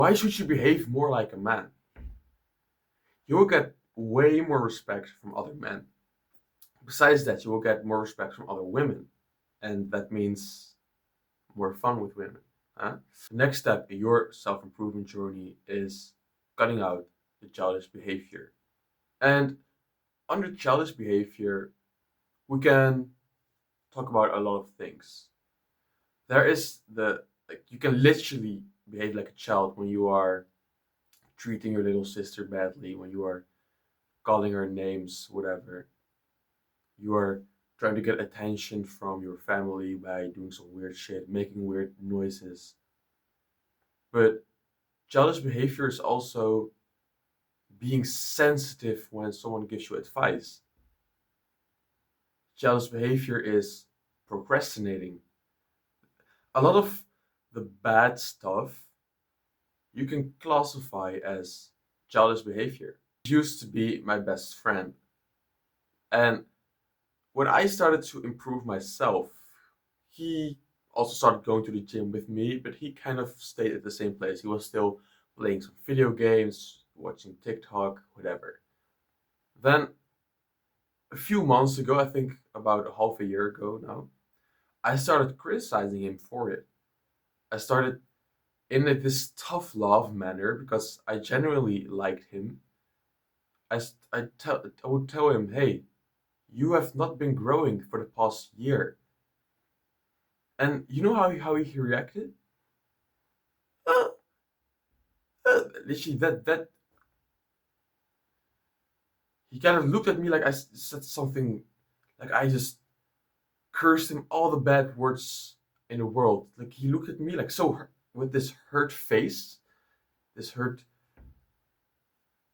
Why should you behave more like a man? You will get way more respect from other men. Besides that, you will get more respect from other women. And that means more fun with women. Huh? The next step in your self improvement journey is cutting out the childish behavior. And under childish behavior, we can talk about a lot of things. There is the like you can literally behave like a child when you are treating your little sister badly, when you are calling her names, whatever. You are trying to get attention from your family by doing some weird shit, making weird noises. But childish behavior is also being sensitive when someone gives you advice. Childish behavior is procrastinating. A lot of the bad stuff you can classify as childish behavior. He used to be my best friend. And when I started to improve myself, he also started going to the gym with me, but he kind of stayed at the same place. He was still playing some video games, watching TikTok, whatever. Then a few months ago, I think about half a year ago now, I started criticizing him for it. I started in this tough love manner because I genuinely liked him. I would tell him, hey, you have not been growing for the past year. And you know how he reacted? Uh, Literally, that he kind of looked at me like I said something, like I just cursed him all the bad words in the world. Like he looked at me like so with this hurt face, this hurt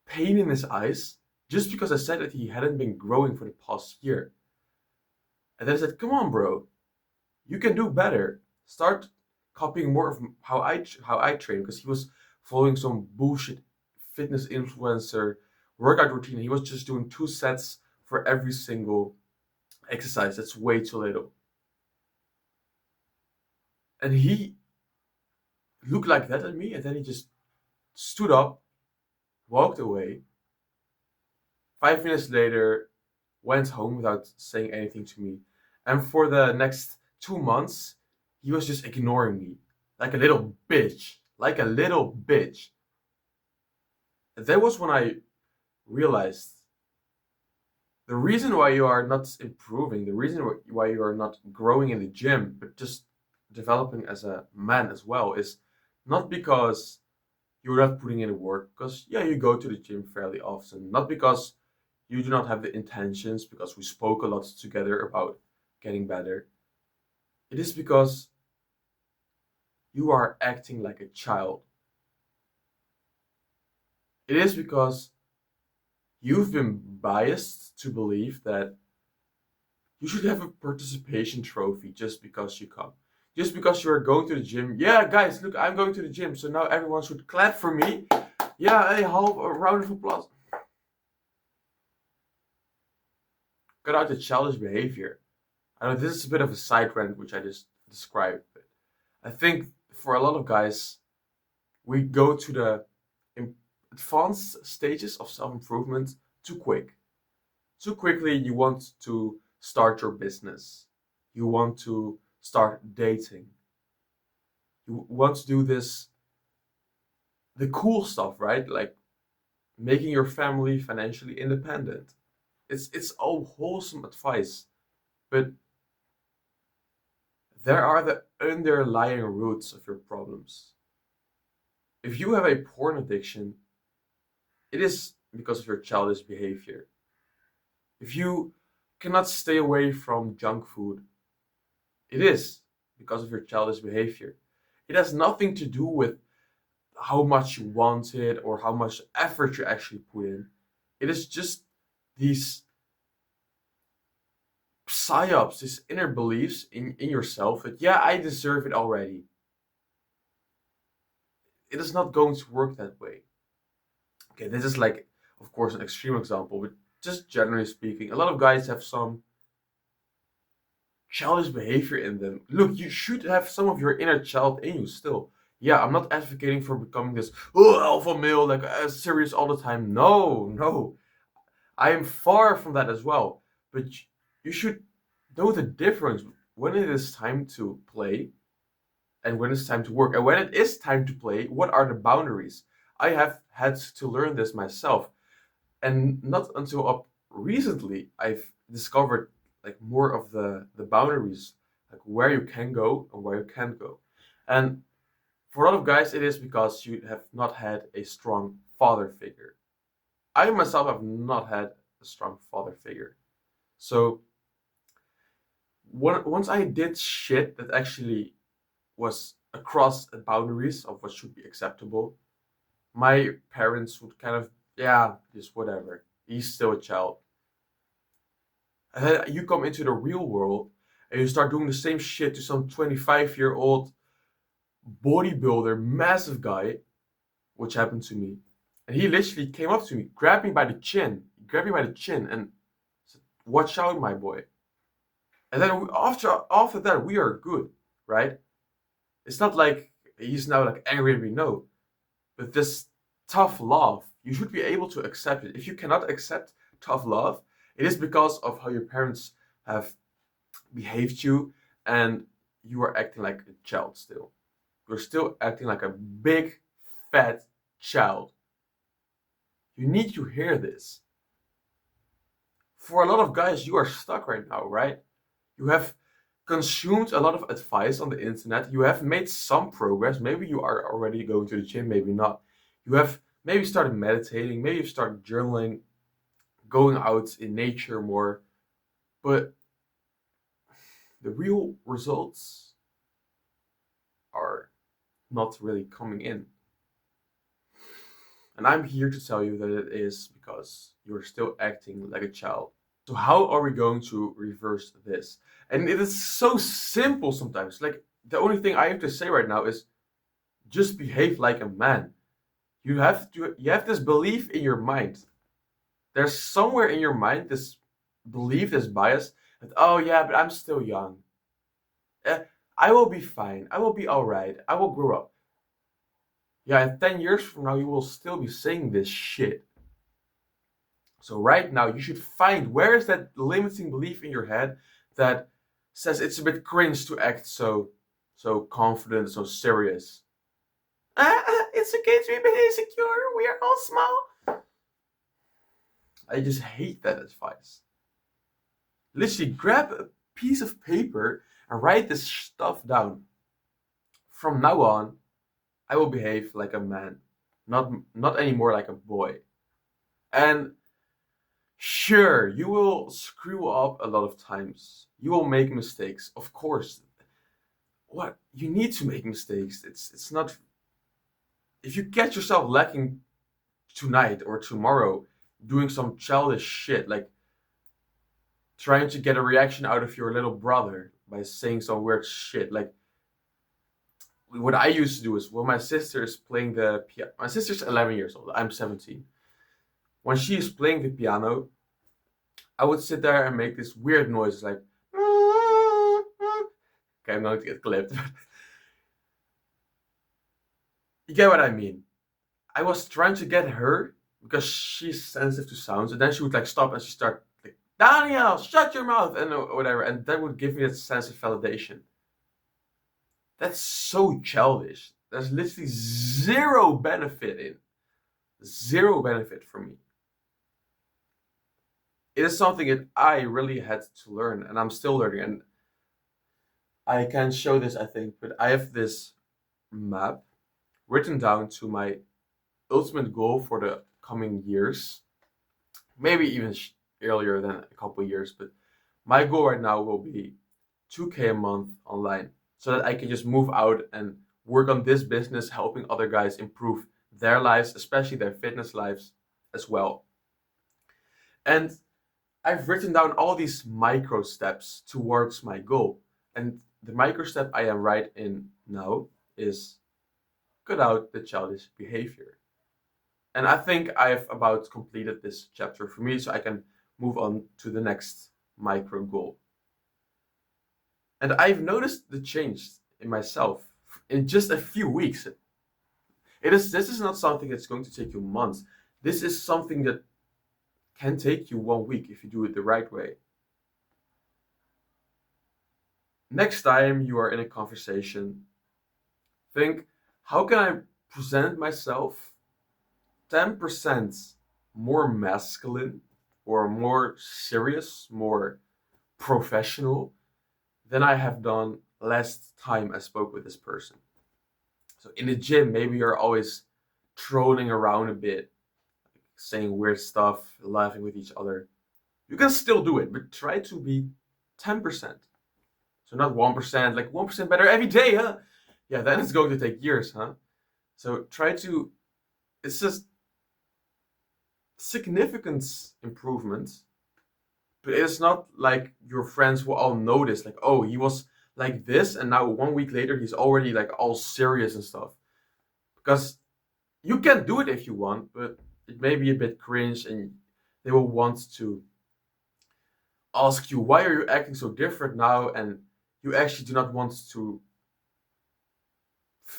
pain in his eyes, just because I said that he hadn't been growing for the past year. And then I said, "Come on, bro, you can do better. Start copying more of how I train." Because he was following some bullshit fitness influencer workout routine. He was just doing 2 sets for every single exercise. That's way too little. And he looked like that at me, and then he just stood up, walked away. 5 minutes later, went home without saying anything to me. And for the next 2 months, he was just ignoring me like a little bitch. Like a little bitch. And that was when I realized the reason why you are not improving, the reason why you are not growing in the gym, but just developing as a man as well, is not because you're not putting in the work, because yeah, you go to the gym fairly often, not because you do not have the intentions, because we spoke a lot together about getting better. It is because you are acting like a child. It is because you've been biased to believe that you should have a participation trophy just because you come. Just because you are going to the gym. Yeah, guys, look, I'm going to the gym, so now everyone should clap for me. Yeah, a round of applause. Cut out the childish behavior. I know this is a bit of a side rant, which I just described, but I think for a lot of guys, we go to the advanced stages of self improvement too quick. Too quickly, you want to start your business. You want to start dating. You want to do this, the cool stuff, right? Like making your family financially independent. It's all wholesome advice, but there are the underlying roots of your problems. If you have a porn addiction, it is because of your childish behavior. If you cannot stay away from junk food, it is because of your childish behavior. It has nothing to do with how much you want it or how much effort you actually put in. It is just these psyops, these inner beliefs in yourself that, yeah, I deserve it already. It is not going to work that way. Okay, this is like, of course, an extreme example, but just generally speaking, a lot of guys have some childish behavior in them. Look, you should have some of your inner child in you still. Yeah, I'm not advocating for becoming this oh, alpha male, like serious all the time. No, no. I am far from that as well. But you should know the difference when it is time to play and when it's time to work. And when it is time to play, what are the boundaries? I have had to learn this myself. And not until up recently I've discovered like more of the boundaries, like where you can go and where you can't go. And for a lot of guys, it is because you have not had a strong father figure. I myself have not had a strong father figure. So once I did shit that actually was across the boundaries of what should be acceptable, my parents would kind of, yeah, just whatever. He's still a child. And then you come into the real world and you start doing the same shit to some 25-year-old bodybuilder, massive guy, which happened to me. And he literally came up to me, grabbed me by the chin, and said, "Watch out, my boy." And then after that, we are good, right? It's not like he's now like angry at me, no. But this tough love, you should be able to accept it. If you cannot accept tough love, it is because of how your parents have behaved you, and you are acting like a child still. You're still acting like a big, fat child. You need to hear this. For a lot of guys, you are stuck right now, right? You have consumed a lot of advice on the internet. You have made some progress. Maybe you are already going to the gym, maybe not. You have maybe started meditating, maybe you've started journaling, going out in nature more. But the real results are not really coming in. And I'm here to tell you that it is because you're still acting like a child. So how are we going to reverse this? And it is so simple sometimes. Like the only thing I have to say right now is just behave like a man. You have this belief in your mind. There's somewhere in your mind this belief, this bias that oh yeah, but I'm still young. Eh, I will be fine. I will be all right. I will grow up. Yeah, and 10 years from now you will still be saying this shit. So right now you should find where is that limiting belief in your head that says it's a bit cringe to act so confident, so serious. It's okay to be insecure. We are all small. I just hate that advice. Literally, grab a piece of paper and write this stuff down. From now on, I will behave like a man, not anymore like a boy. And sure, you will screw up a lot of times. You will make mistakes, of course. What you need to make mistakes. It's not if you catch yourself lacking tonight or tomorrow doing some childish shit like trying to get a reaction out of your little brother by saying some weird shit. Like what I used to do is when my sister is playing the piano. My sister's 11 years old. I'm 17. When she is playing the piano, I would sit there and make this weird noise like. Okay, I'm going to get clipped. You get what I mean? I was trying to get her because she's sensitive to sounds, and then she would like stop and she start like, Daniel, shut your mouth, and whatever, and that would give me that sense of validation. That's so childish. There's literally zero benefit for me. It is something that I really had to learn, and I'm still learning. And I can show this, I think, but I have this map written down to my ultimate goal for the coming years, maybe even earlier than a couple of years. But my goal right now will be 2K a month online so that I can just move out and work on this business, helping other guys improve their lives, especially their fitness lives as well. And I've written down all these micro steps towards my goal. And the micro step I am right in now is cut out the childish behavior. And I think I've about completed this chapter for me, so I can move on to the next micro goal. And I've noticed the change in myself. in just a few weeks. This is not something that's going to take you months. This is something that can take you 1 week if you do it the right way. Next time you are in a conversation, think, how can I present myself 10% more masculine or more serious, more professional than I have done last time I spoke with this person? So in the gym, maybe you're always trolling around a bit, saying weird stuff, laughing with each other. You can still do it, but try to be 10%. So not 1%, like 1% better every day, huh? Yeah, then it's going to take years, huh? So try to, it's just significant improvement, but it's not like your friends will all notice, like, oh, he was like this, and now 1 week later, he's already like all serious and stuff. Because you can do it if you want, but it may be a bit cringe, and they will want to ask you, why are you acting so different now? And you actually do not want to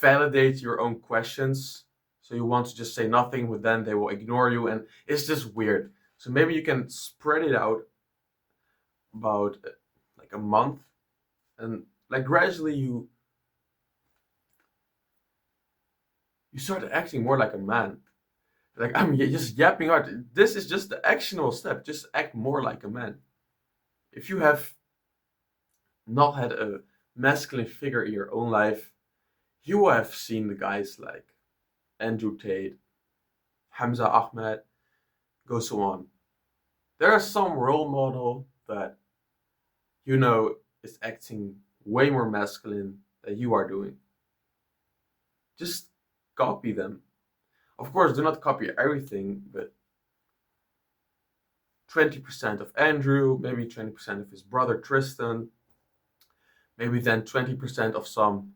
validate your own questions. So you want to just say nothing, but then they will ignore you, and it's just weird. So maybe you can spread it out about like a month, and like gradually you start acting more like a man. Like I'm just yapping out. This is just the actionable step. Just act more like a man. If you have not had a masculine figure in your own life, you will have seen the guys like Andrew Tate, Hamza Ahmed, go so on. There is some role model that you know is acting way more masculine than you are doing. Just copy them. Of course, do not copy everything, but 20% of Andrew, maybe 20% of his brother Tristan, maybe then 20% of some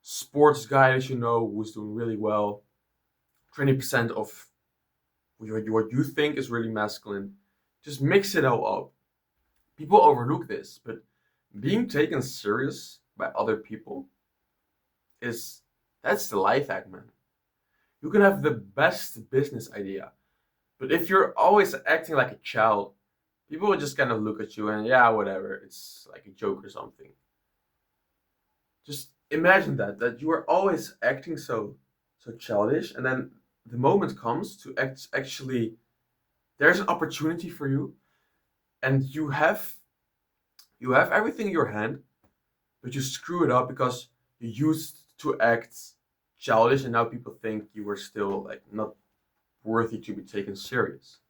sports guy that you know who's doing really well, 20% of what you think is really masculine. Just mix it all up. People overlook this, but being taken serious by other people is that's the life hack, man. You can have the best business idea, but if you're always acting like a child, people will just kind of look at you and yeah, whatever, it's like a joke or something. Just imagine that you are always acting so childish, and then the moment comes to act actually there's an opportunity for you, and you have everything in your hand, but you screw it up because you used to act childish, and now people think you were still like not worthy to be taken serious.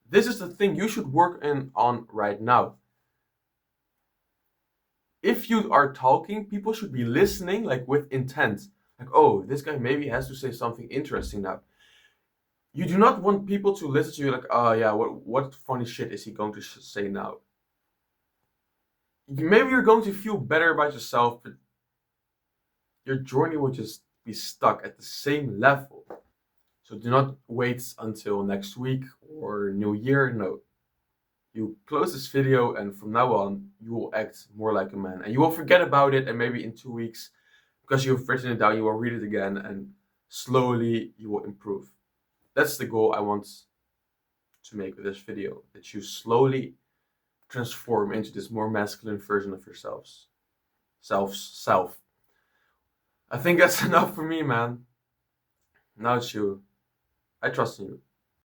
This is the thing you should work on right now. If you are talking, people should be listening like with intent. Like, oh, this guy maybe has to say something interesting now. You do not want people to listen to you like, oh yeah, what funny shit is he going to say now? Maybe you're going to feel better about yourself, but your journey will just be stuck at the same level. So do not wait until next week or New Year. No. You close this video, and from now on, you will act more like a man. And you will forget about it, and maybe in 2 weeks, because you've written it down, you will read it again, and slowly you will improve. That's the goal I want to make with this video, that you slowly transform into this more masculine version of yourselves. Self. I think that's enough for me, man. Now it's you. I trust in you.